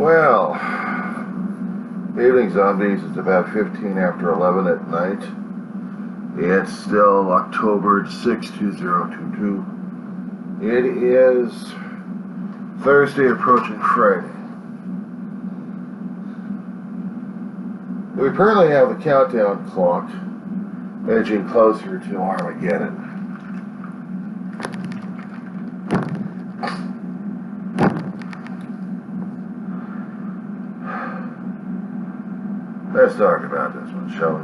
Well, evening zombies, it's about 15 after 11 at night. It's still October 6, 2022. It is Thursday approaching Friday. We currently have the countdown clock edging closer to Armageddon. Let's talk about this one, shall we?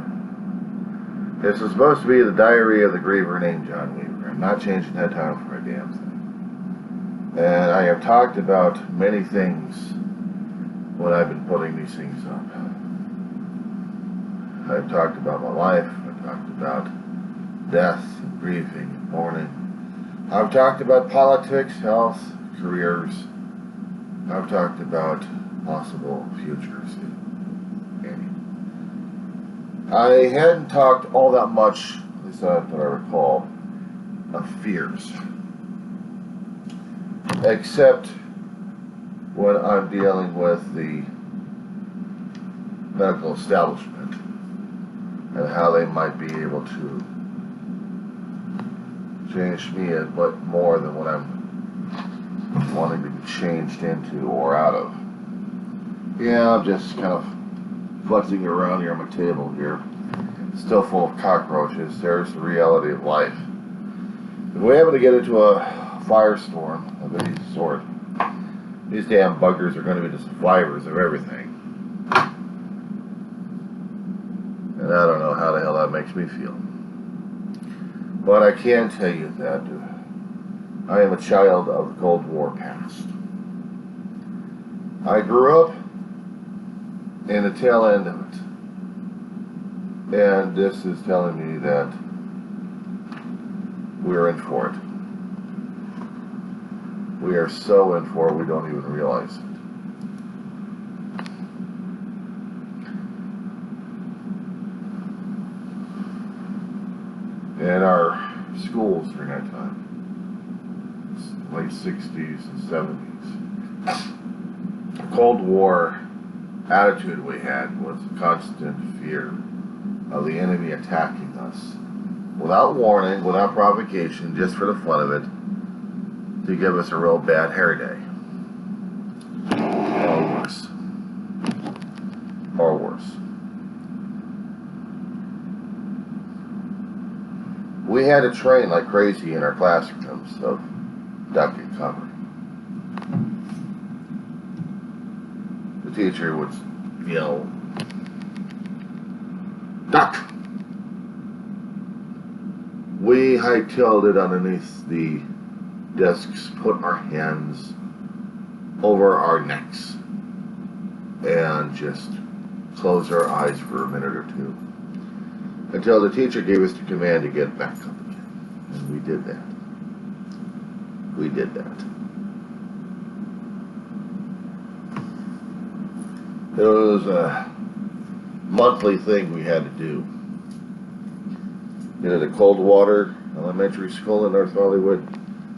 This is supposed to be the diary of the griever named John Weaver. I'm not changing that title for a damn thing. And I have talked about many things when I've been putting these things up. I've talked about my life. I've talked about death and grieving and mourning. I've talked about politics, health, careers. I've talked about possible futures. I hadn't talked all that much, at least that I recall, of fears. Except when I'm dealing with the medical establishment and how they might be able to change me a bit more than what I'm wanting to be changed into or out of. Yeah, I'm just kind of flexing around here on my table here. Still full of cockroaches. There's the reality of life. If we happen to get into a firestorm of any sort, these damn buggers are going to be the survivors of everything. And I don't know how the hell that makes me feel. But I can tell you that I am a child of the Cold War past. I grew up in the tail end of it. And this is telling me that we're in for it. We are so in for it we don't even realize it. In our schools during that time, late 60s and 70s, the Cold War attitude we had was constant fear of the enemy attacking us without warning, without provocation, just for the fun of it, to give us a real bad hair day. Or worse. Or worse. We had to train like crazy in our classrooms of duck and cover. The teacher would yell, "Duck!" We hightailed it underneath the desks, put our hands over our necks, and just close our eyes for a minute or two until the teacher gave us the command to get back up again. And we did that. We did that. It was a monthly thing we had to do. We did a Coldwater Elementary School in North Hollywood.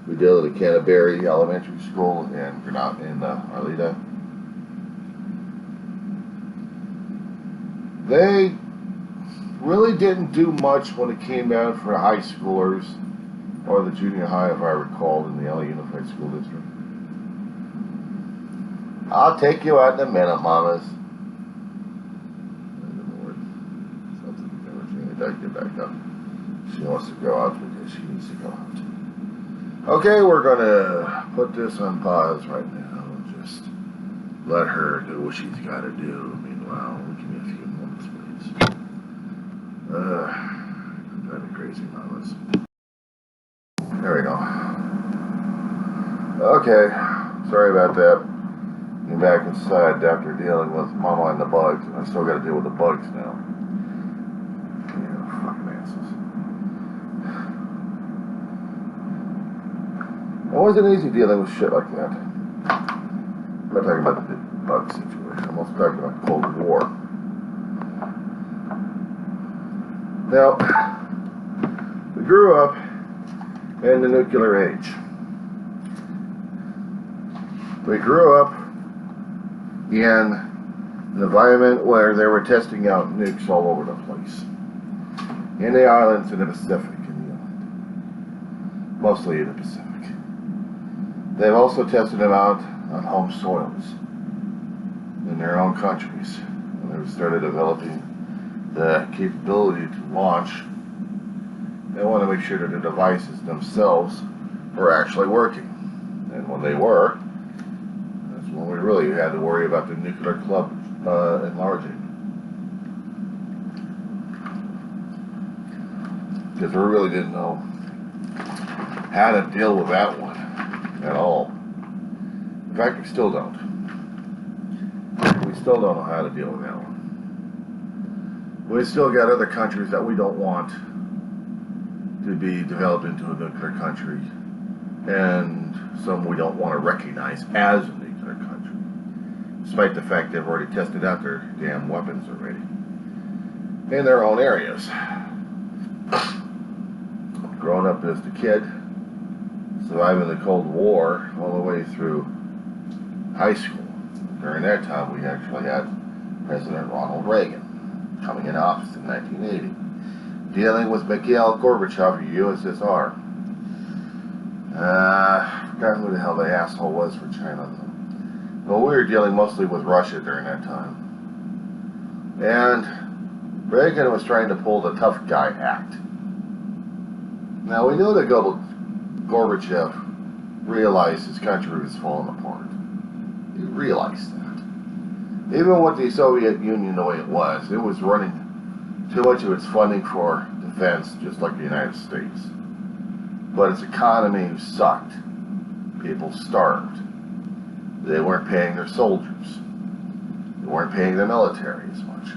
We did it at Canterbury Elementary School in Arleta. They really didn't do much when it came down for high schoolers or the junior high, if I recall, in the LA Unified School District. I'll take you out in a minute, mamas. Get back up. She wants to go out because she needs to go out. Okay, we're gonna put this on pause right now and just let her do what she's got to do. Meanwhile, give me a few moments, please. I'm driving crazy, mamas. There we go. Okay, sorry about that. Getting back inside after dealing with Mama and the bugs, and I still got to deal with the bugs now. It wasn't easy dealing with shit like that. I'm not talking about the bug situation. I'm also talking about the Cold War. Now, we grew up in the nuclear age. We grew up in an environment where they were testing out nukes all over the place. In the islands in the Pacific, mostly in the Pacific. They've also tested them out on home soils in their own countries. And they've started developing the capability to launch. They want to make sure that the devices themselves were actually working. And when they were, that's when we really had to worry about the nuclear club enlarging. Because we really didn't know how to deal with that one at all. In fact, we still don't. We still don't know how to deal with that one. We still got other countries that we don't want to be developed into a nuclear country, and some we don't want to recognize as a nuclear country, despite the fact they've already tested out their damn weapons already in their own areas. Growing up as a kid, surviving the Cold War all the way through high school. During that time, we actually had President Ronald Reagan coming in office in 1980, dealing with Mikhail Gorbachev of USSR. I forgot who the hell the asshole was for China, though. Well, we were dealing mostly with Russia during that time. And Reagan was trying to pull the tough guy act. Now, we knew that Gorbachev realized his country was falling apart. He realized that. Even with the Soviet Union the way it was running too much of its funding for defense, just like the United States. But its economy sucked. People starved. They weren't paying their soldiers. They weren't paying the military as much.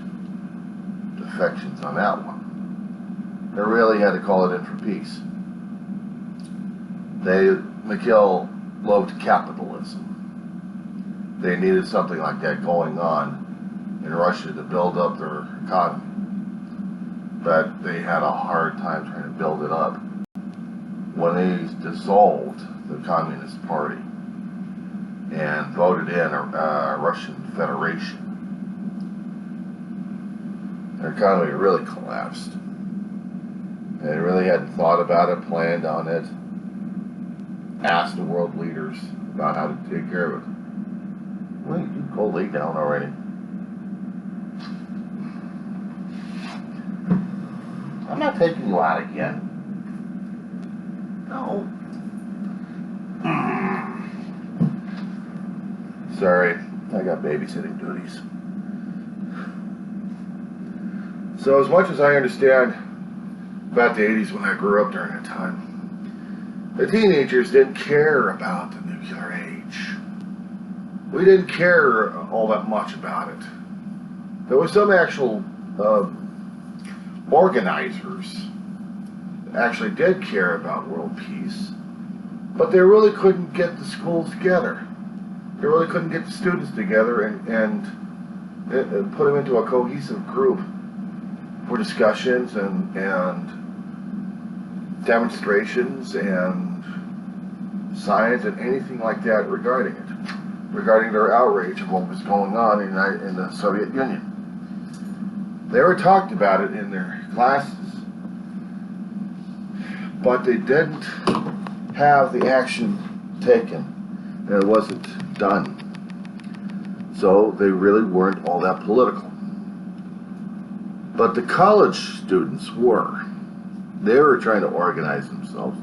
Defections on that one. They really had to call it in for peace. Mikhail loved capitalism. They needed something like that going on in Russia to build up their economy. But they had a hard time trying to build it up when they dissolved the Communist Party and voted in a Russian Federation. Their economy really collapsed. They really hadn't thought about it, planned on it, asked the world leaders about how to take care of it. Well, you can go lay down already. I'm not taking you out again. No. Sorry, I got babysitting duties. So as much as I understand about the 80s when I grew up during that time, the teenagers didn't care about the nuclear age. We didn't care all that much about it. There was some actual organizers that actually did care about world peace, but they really couldn't get the schools together. They really couldn't get the students together and put them into a cohesive group for discussions and demonstrations and science and anything like that regarding it, regarding their outrage of what was going on in the Soviet Union. They were talked about it in their classes, but they didn't have the action taken, and it wasn't done. So they really weren't all that political. But the college students were. They were trying to organize themselves.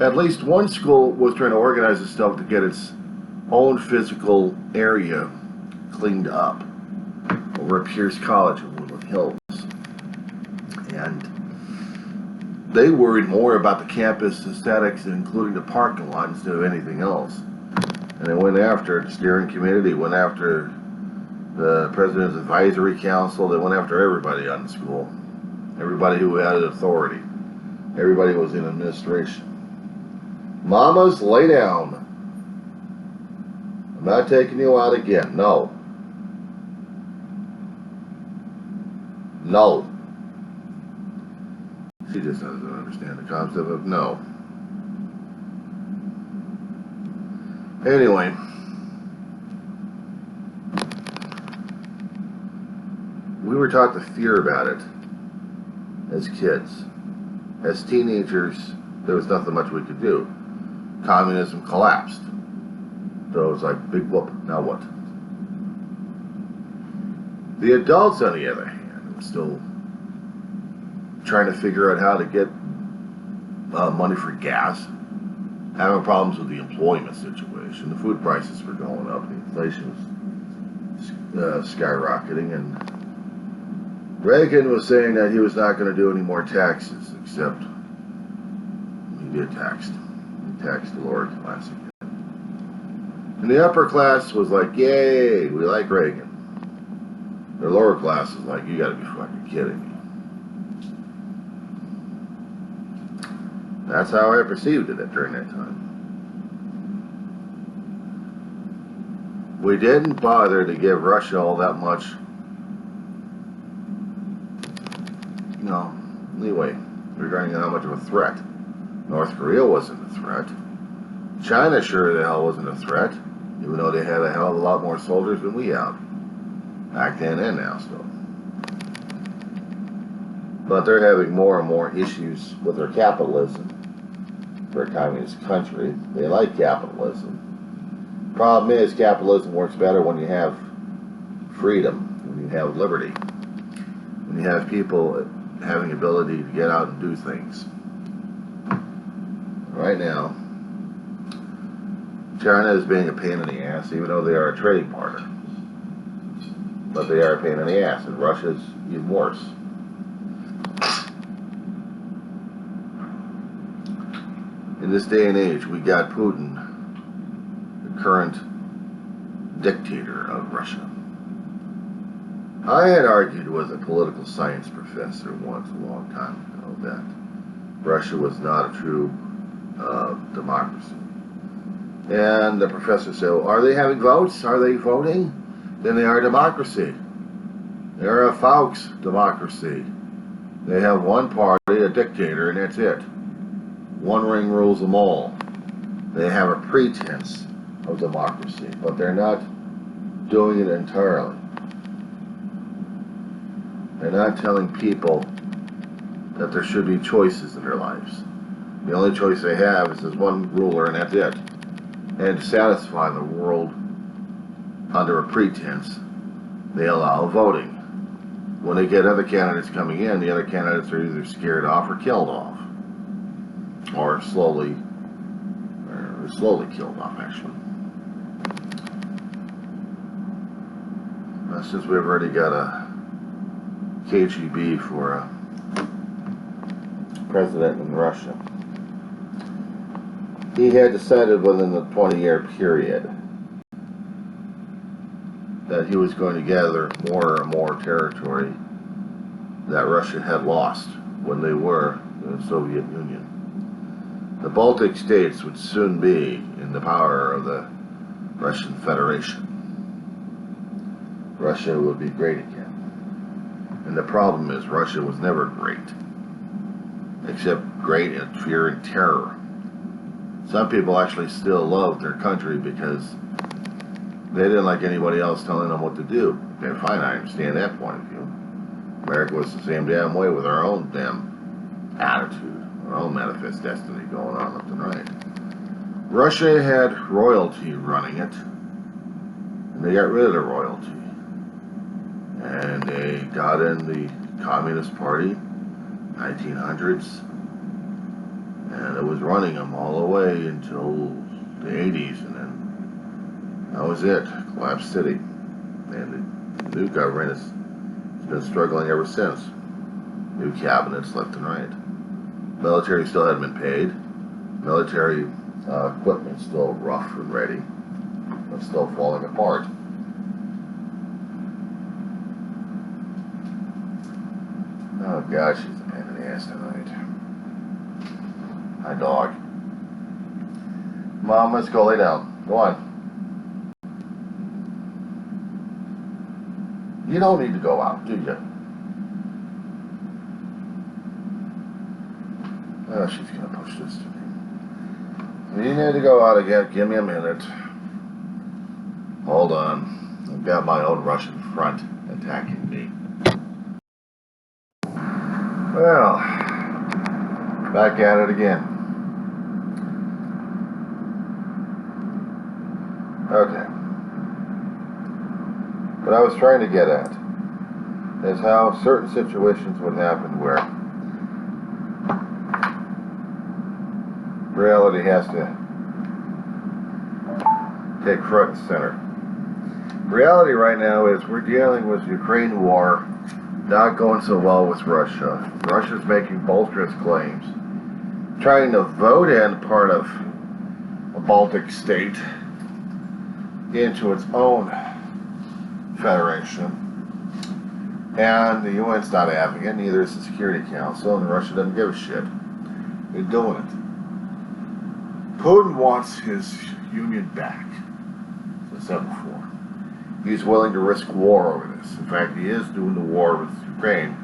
At least one school was trying to organize itself to get its own physical area cleaned up over at Pierce College in Woodland Hills. And they worried more about the campus aesthetics, including the parking lot, instead of anything else. And they went after the steering committee, they went after the President's Advisory Council, they went after everybody on the school. Everybody who had authority. Everybody who was in administration. Mamas, lay down. I'm not taking you out again. No. No. She just doesn't understand the concept of no. Anyway, were taught the fear about it as kids. As teenagers, there was nothing much we could do. Communism collapsed. So it was like, big whoop, now what? The adults, on the other hand, were still trying to figure out how to get money for gas, having problems with the employment situation. The food prices were going up, the inflation was skyrocketing, and Reagan was saying that he was not going to do any more taxes, except he did tax. He taxed the lower class again. And the upper class was like, yay, we like Reagan. The lower class is like, you gotta be fucking kidding me. That's how I perceived it during that time. We didn't bother to give Russia all that much, leeway regarding how much of a threat. North Korea wasn't a threat. China sure the hell wasn't a threat, even though they had a hell of a lot more soldiers than we have. Back then and now still. But they're having more and more issues with their capitalism. For a communist country, they like capitalism. Problem is, capitalism works better when you have freedom, when you have liberty, when you have people having the ability to get out and do things. Right now, China is being a pain in the ass, even though they are a trading partner. But they are a pain in the ass, and Russia's even worse. In this day and age, we got Putin, the current dictator of Russia. I had argued with a political science professor once, a long time ago, that Russia was not a true democracy. And the professor said, well, are they having votes? Are they voting? Then they are a democracy. They're a Faux democracy. They have one party, a dictator, and that's it. One ring rules them all. They have a pretense of democracy, but they're not doing it entirely. They're not telling people that there should be choices in their lives. The only choice they have is this one ruler, and that's it. And to satisfy the world under a pretense, they allow voting. When they get other candidates coming in, the other candidates are either scared off or killed off. Or slowly killed off, actually. Since we've already got a KGB for a president in Russia, he had decided within the 20-year period that he was going to gather more and more territory that Russia had lost when they were in the Soviet Union. The Baltic states would soon be in the power of the Russian Federation. Russia would be great again. And the problem is, Russia was never great, except great in fear and terror. Some people actually still love their country because they didn't like anybody else telling them what to do. Okay, fine, I understand that point of view. America was the same damn way with our own damn attitude, our own manifest destiny going on left and right. Russia had royalty running it, and they got rid of the royalty. And they got in the Communist Party, 1900s, and it was running them all the way until the 80s, and then that was it. Collapsed city. And the new government has been struggling ever since. New cabinets left and right. Military still hadn't been paid. Military equipment still rough and ready, but still falling apart. Oh gosh, she's a pain in the ass tonight. Hi, dog. Mom, let's go lay down. Go on. You don't need to go out, do you? Oh, she's gonna push this to me. You need to go out again. Give me a minute. Hold on. I've got my own Russian front attacking me. Well, back at it again. Okay. What I was trying to get at is how certain situations would happen where reality has to take front and center. Reality right now is we're dealing with Ukraine war, not going so well with Russia. Russia's making bolsterous claims, trying to vote in part of a Baltic state into its own federation. And the UN's not having it, neither is the Security Council, and Russia doesn't give a shit. They're doing it. Putin wants his union back, as I said before. He's willing to risk war over this. In fact, he is doing the war with Ukraine,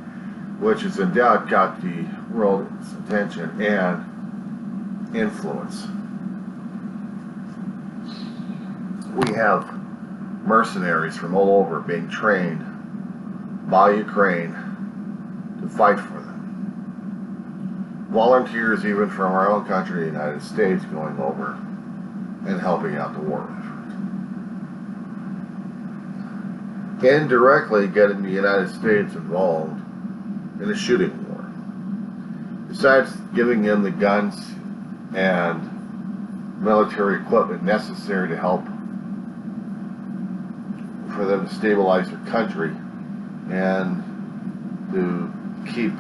which has in doubt got the world's attention and influence. We have mercenaries from all over being trained by Ukraine to fight for them. Volunteers even from our own country, the United States, going over and helping out the war effort. Indirectly getting the United States involved in a shooting war. Besides giving them the guns and military equipment necessary to help for them to stabilize their country and to keep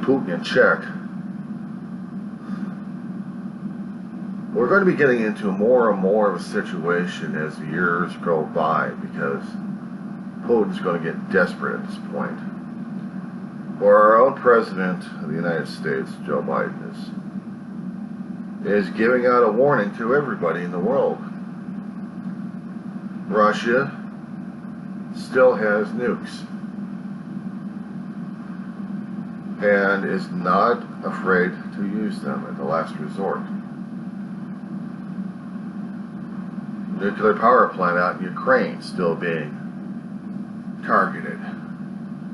Putin in check. We're going to be getting into more and more of a situation as the years go by because Putin's going to get desperate at this point. Or our own president of the United States, Joe Biden, is giving out a warning to everybody in the world. Russia still has nukes and is not afraid to use them at the last resort. Nuclear power plant out in Ukraine still being targeted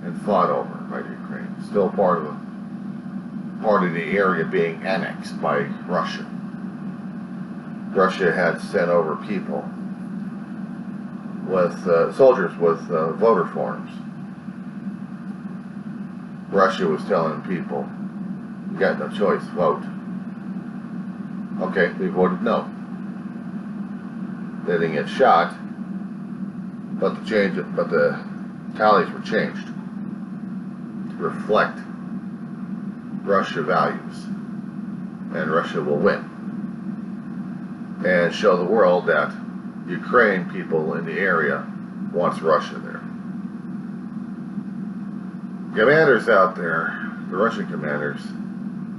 and fought over by Ukraine. Still part of the area being annexed by Russia. Russia had sent over people with soldiers with voter forms. Russia was telling people, you got no choice, vote. Okay, we voted no. They didn't get shot, but the tallies were changed to reflect Russia values, and Russia will win, and show the world that Ukraine people in the area wants Russia there. Commanders out there, the Russian commanders,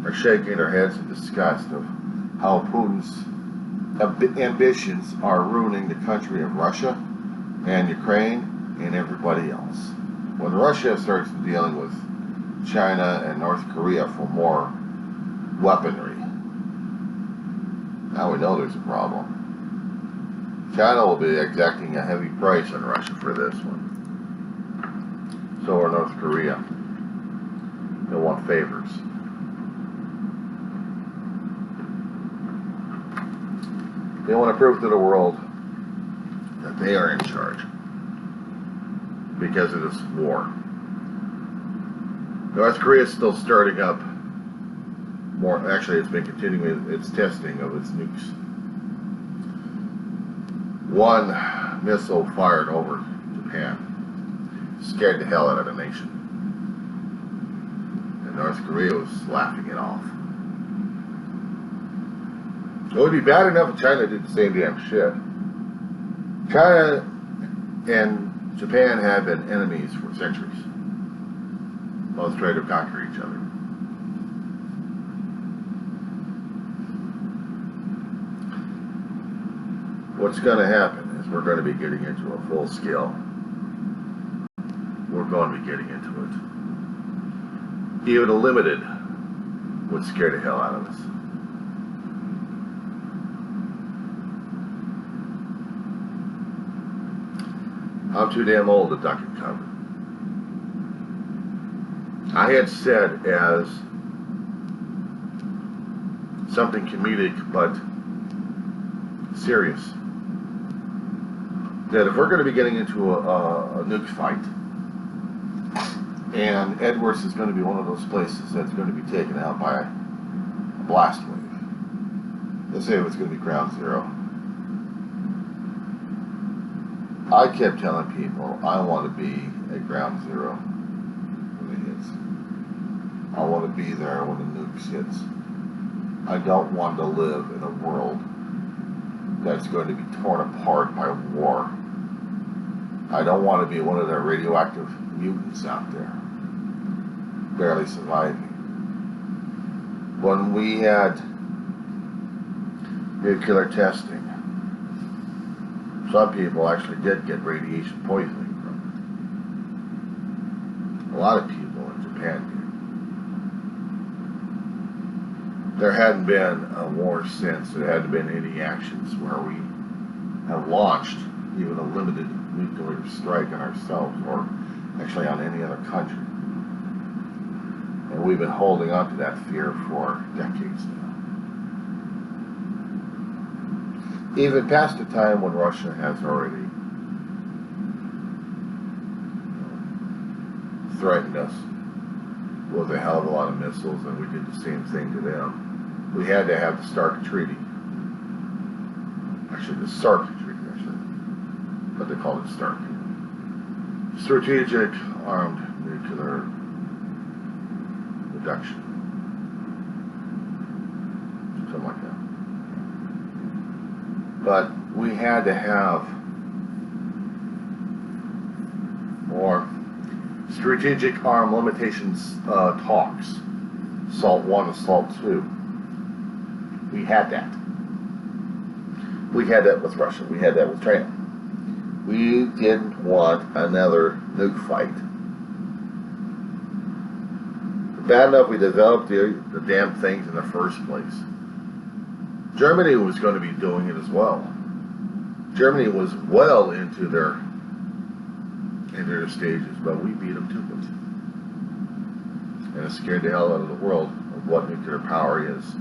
are shaking their heads in disgust of how Putin's ambitions are ruining the country of Russia and Ukraine and everybody else. When Russia starts dealing with China and North Korea for more weaponry, now we know there's a problem. China will be exacting a heavy price on Russia for this one. So are North Korea. They want favors. They want to prove to the world that they are in charge because of this war. North Korea is still starting up more. Actually, it's been continuing its testing of its nukes. One missile fired over Japan scared the hell out of the nation. And North Korea was laughing it off. It would be bad enough if China did the same damn shit. China and Japan have been enemies for centuries. Both tried to conquer each other. What's going to happen is we're going to be getting into a full scale. We're going to be getting into it. Even a limited would scare the hell out of us. I'm too damn old to duck and cover. I had said as something comedic but serious that if we're going to be getting into a nuke fight, and Edwards is going to be one of those places that's going to be taken out by a blast wave. Let's say it was going to be ground zero. I kept telling people I want to be at ground zero when it hits. I want to be there when the nukes hits. I don't want to live in a world that's going to be torn apart by war. I don't want to be one of the radioactive mutants out there, barely surviving. When we had nuclear testing, some people actually did get radiation poisoning from it. A lot of people in Japan did. There hadn't been a war since. There hadn't been any actions where we have launched even a limited nuclear strike on ourselves or actually on any other country. And we've been holding on to that fear for decades now. Even past the time when Russia has already threatened us with a hell of a lot of missiles, and we did the same thing to them. We had to have the START treaty. Actually, the SART treaty, but they called it START. Strategic Armed Nuclear Reduction. Something like that. But we had to have more strategic arm limitations talks. SALT 1 and SALT 2. We had that. We had that with Russia. We had that with China. We didn't want another nuke fight. Bad enough we developed the damn things in the first place. Germany was going to be doing it as well. Germany was well into their stages, but we beat them to it. And it scared the hell out of the world of what nuclear power is.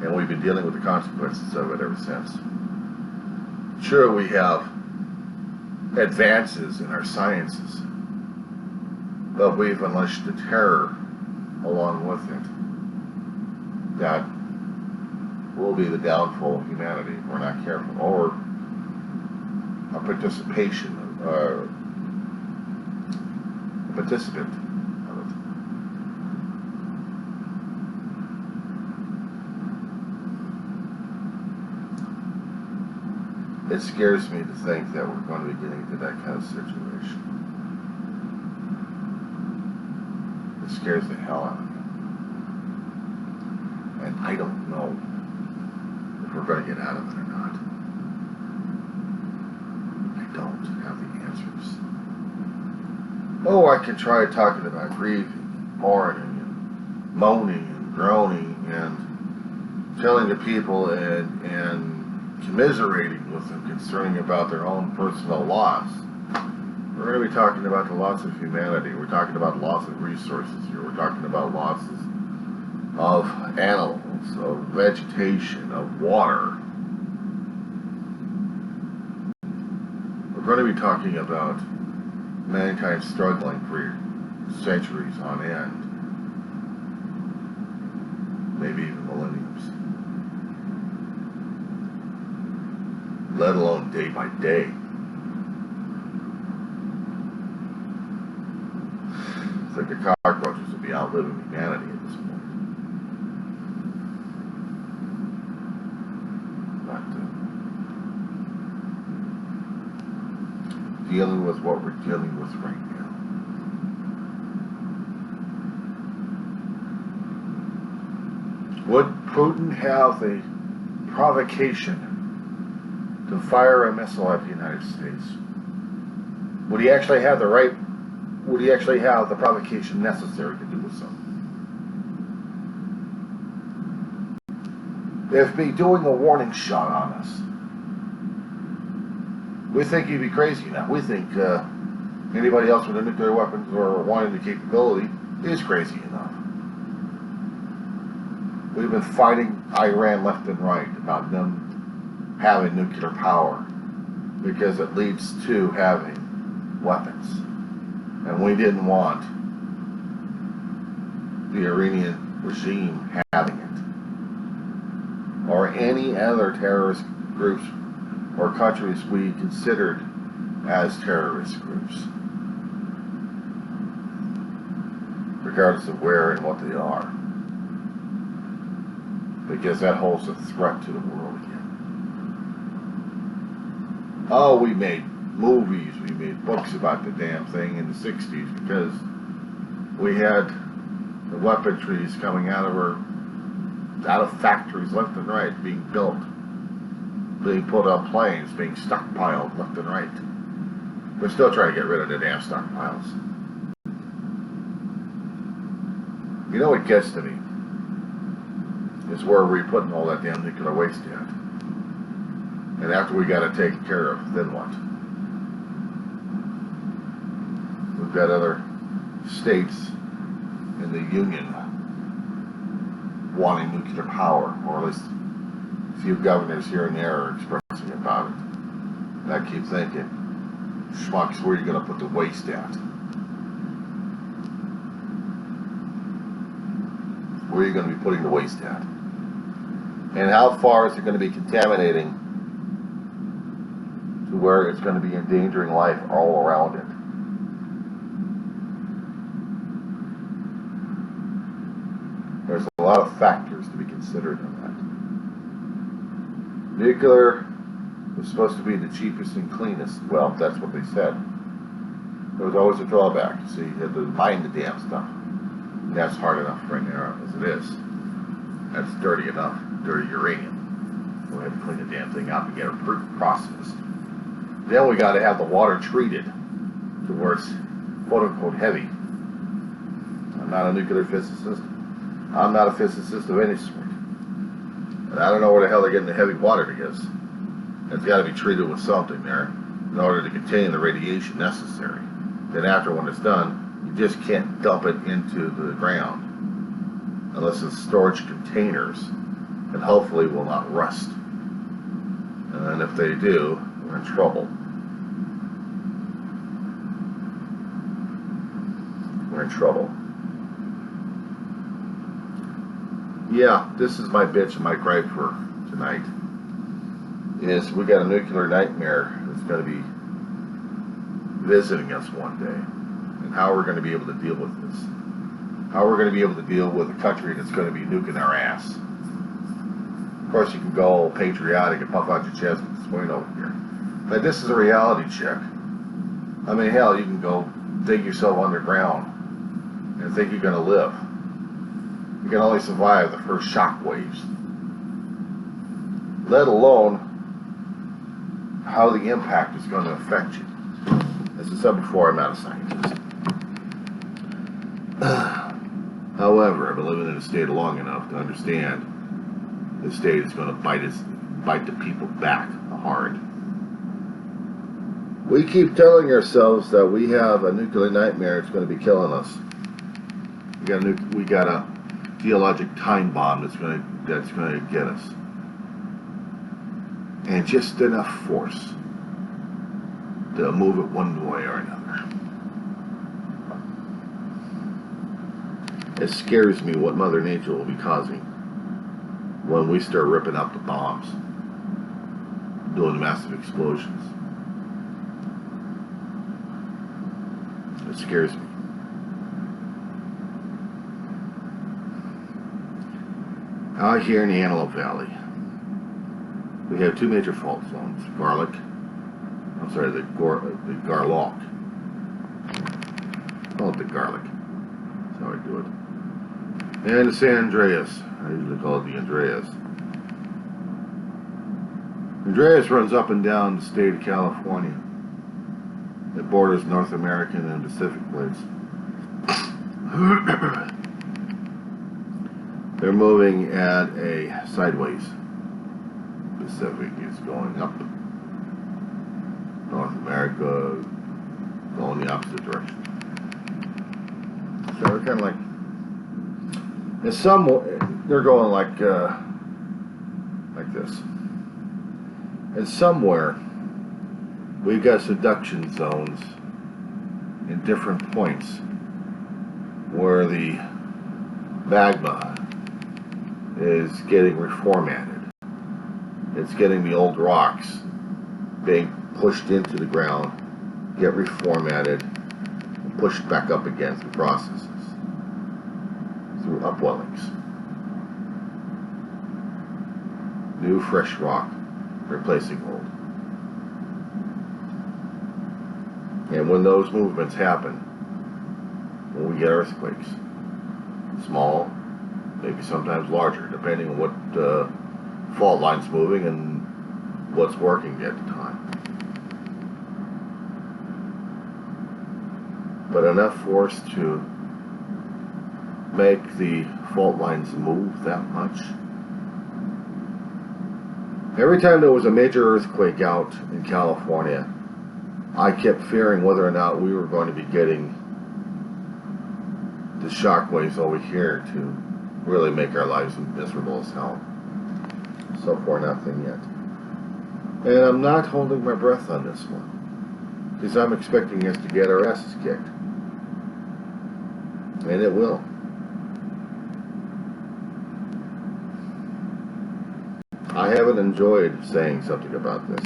And we've been dealing with the consequences of it ever since. Sure, we have advances in our sciences, but we've unleashed the terror along with it that will be the downfall of humanity if we're not careful, or a participation, a participant of it. It scares me to think that we're going to be getting into that kind of situation. It scares the hell out of me. And I don't know if we're going to get out of it or not. I don't have the answers. Oh, I can try talking about grieving, mourning, and moaning, and groaning, and telling the people and commiserating with them concerning about their own personal loss. We're going to be talking about the loss of humanity. We're talking about loss of resources here. We're talking about losses of animals, of vegetation, of water. We're going to be talking about mankind struggling for centuries on end, maybe even millenniums, let alone day by day. It's like the cockroaches will be outliving humanity at this point. But dealing with what we're dealing with right now. Would Putin have the provocation to fire a missile at the United States? Would he actually have the right? Would he actually have the provocation necessary to do so? If he's doing a warning shot on us, we think he'd be crazy now. We think Anybody else with the nuclear weapons or wanting the capability is crazy enough. We've been fighting Iran left and right about them having nuclear power because it leads to having weapons. And we didn't want the Iranian regime having it, or any other terrorist groups or countries we considered as terrorist groups, regardless of where and what they are, because that holds a threat to the world again. Oh, we made movies, we made books about the damn thing in the 60s because we had the weaponries coming out of factories left and right, being built, being put on planes, being stockpiled left and right. We're still trying to get rid of the damn stockpiles. You know what gets to me is where we're putting all that damn nuclear waste at. And after we got it taken care of, then what? We've got other states in the Union wanting nuclear power, or at least a few governors here and there are expressing about it. And I keep thinking, schmucks, where are you going to put the waste at? Where are you going to be putting the waste at? And how far is it going to be contaminating to where it's going to be endangering life all around it? There's a lot of factors to be considered in that. Nuclear was supposed to be the cheapest and cleanest. Well, that's what they said. There was always a drawback. So you had to mine the damn stuff. And that's hard enough right now as it is. That's dirty enough. Dirty uranium. We have to clean the damn thing up and get it processed. Then we got to have the water treated to where it's quote unquote heavy. I'm not a nuclear physicist. I'm not a physicist of any sort. And I don't know where the hell they're getting the heavy water to use. It's got to be treated with something there in order to contain the radiation necessary. Then after when it's done, you just can't dump it into the ground unless it's storage containers that hopefully will not rust. And if they do, we're in trouble. We're in trouble. Yeah, this is my bitch and my gripe for tonight. Is we got a nuclear nightmare that's going to be visiting us one day. And how we're going to be able to deal with this. How we're going to be able to deal with a country that's going to be nuking our ass. Of course, you can go all patriotic and puff out your chest with this point over here. But this is a reality check. I mean, hell, you can go dig yourself underground and think you're going to live. You can only survive the first shock waves. Let alone how the impact is going to affect you. As I said before, I'm not a scientist. However, I've been living in a state long enough to understand the state is going to bite the people back hard. We keep telling ourselves that we have a nuclear nightmare. It's going to be killing us. We got a geologic time bomb that's going to get us. And just enough force to move it one way or another. It scares me what Mother Nature will be causing when we start ripping up the bombs, doing massive explosions. It scares me. Out here in the Antelope Valley, we have two major fault zones: the Garlock. Call it the Garlock. That's how I do it. And the San Andreas. I usually call it the Andreas. Andreas runs up and down the state of California. It borders North American and Pacific plates. They're moving at a sideways. Pacific is going up. North America go in the opposite direction. So they're kind of like, in some, they're going like this. And somewhere, we've got seduction zones in different points where the magma is getting reformatted. It's getting the old rocks being pushed into the ground, get reformatted, and pushed back up again through processes, through upwellings. New fresh rock replacing old. And when those movements happen, when we get earthquakes, small, maybe sometimes larger, depending on what fault line's moving and what's working at the time. But enough force to make the fault lines move that much. Every time there was a major earthquake out in California, I kept fearing whether or not we were going to be getting the shock waves over here to really make our lives miserable as hell. So far, nothing yet. And I'm not holding my breath on this one, because I'm expecting us to get our asses kicked. And it will. I haven't enjoyed saying something about this,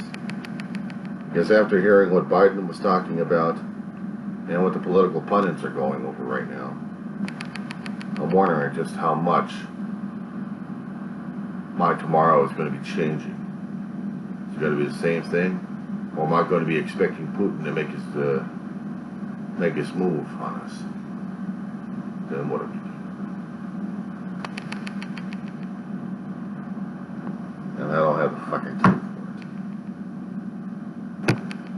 because after hearing what Biden was talking about and what the political pundits are going over right now, I'm wondering just how much my tomorrow is going to be changing. Is it going to be the same thing, or am I going to be expecting Putin to make his move on us? Then what are we doing? And I don't have the fucking time.